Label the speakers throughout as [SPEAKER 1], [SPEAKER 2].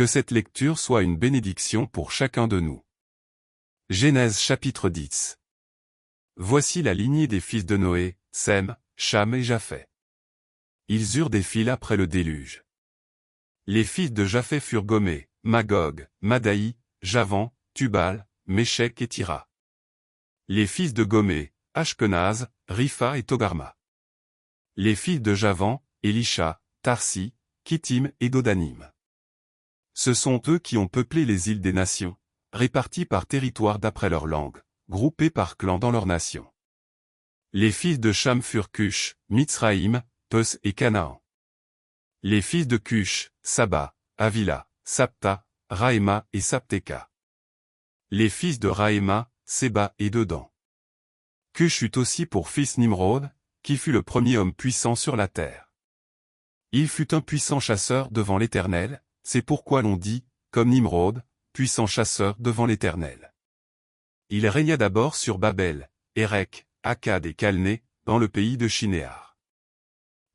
[SPEAKER 1] Que cette lecture soit une bénédiction pour chacun de nous. Genèse chapitre 10. Voici la lignée des fils de Noé, Sem, Cham et Japheth. Ils eurent des fils après le déluge. Les fils de Japheth furent Gomé, Magog, Madaï, Javan, Tubal, Méchec et Tira. Les fils de Gomé, Ashkenaz, Ripha et Togarma. Les fils de Javan, Elisha, Tarsi, Kittim et Dodanim. Ce sont eux qui ont peuplé les îles des nations, répartis par territoire d'après leur langue, groupés par clans dans leur nation. Les fils de Cham furent Cush, Mitzraïm, Pus et Canaan. Les fils de Cush, Saba, Havila, Sapta, Raéma et Sapteka. Les fils de Raéma, Séba et Dedan. Cush eut aussi pour fils Nimrod, qui fut le premier homme puissant sur la terre. Il fut un puissant chasseur devant l'Éternel, c'est pourquoi l'on dit, comme Nimrod, puissant chasseur devant l'Éternel. Il régna d'abord sur Babel, Érec, Akkad et Calné, dans le pays de Shinéar.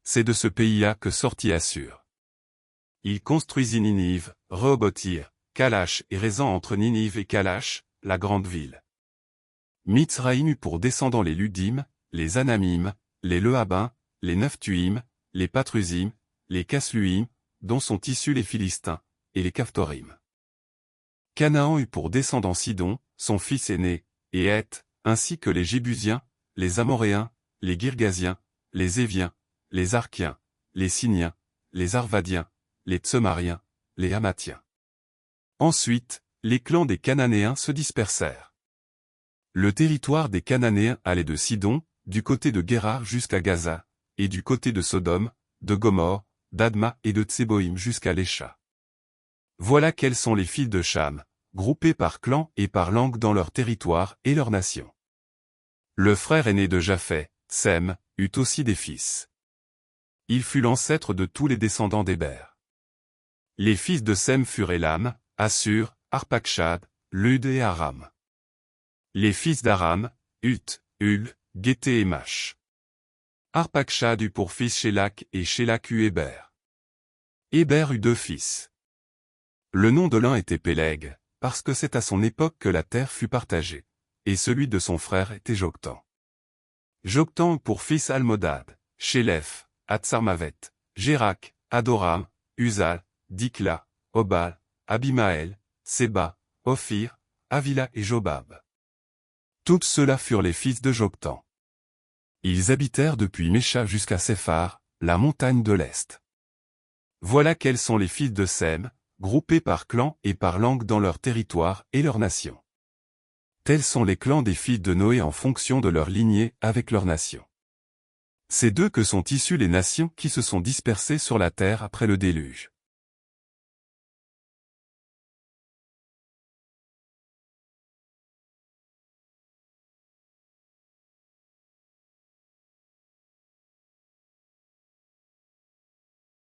[SPEAKER 1] C'est de ce pays-là que sortit Assur. Il construisit Ninive, Rehoboth-ir, Kalash et Rézan entre Ninive et Kalash, la grande ville. Mitzraïm eut pour descendants les Ludim, les Anamim, les Lehabim, les Nephtuim, les Patrusim, les Casluim, dont sont issus les Philistins, et les Caphtorim. Canaan eut pour descendants Sidon, son fils aîné, et Heth, ainsi que les Jébusiens, les Amoréens, les Girgasiens, les Éviens, les Arkiens, les Siniens, les Arvadiens, les Tsemariens, les Hamathiens. Ensuite, les clans des Cananéens se dispersèrent. Le territoire des Cananéens allait de Sidon, du côté de Guérar jusqu'à Gaza, et du côté de Sodome, de Gomorre, d'Adma et de Tseboïm jusqu'à Lécha. Voilà quels sont les fils de Cham, groupés par clan et par langue dans leur territoire et leur nation. Le frère aîné de Japheth, Sem, eut aussi des fils. Il fut l'ancêtre de tous les descendants d'Héber. Les fils de Sem furent Élam, Assur, Arpachshad, Lud et Aram. Les fils d'Aram, Ut, Hul, Guété et Mash. Arpachshad eut pour fils Shélak et Shélak eut Héber. Héber eut 2 fils. Le nom de l'un était Péleg, parce que c'est à son époque que la terre fut partagée, et celui de son frère était Joktan. Joktan eut pour fils Almodad, Shélef, Hatsarmavet, Jérak, Adoram, Uzal, Dikla, Obal, Abimaël, Séba, Ophir, Havila et Jobab. Tous ceux-là furent les fils de Joktan. Ils habitèrent depuis Mécha jusqu'à Séphar, la montagne de l'Est. Voilà quels sont les fils de Sem, groupés par clan et par langue dans leur territoire et leur nation. Tels sont les clans des fils de Noé en fonction de leur lignée avec leur nation. C'est d'eux que sont issues les nations qui se sont dispersées sur la terre après le déluge.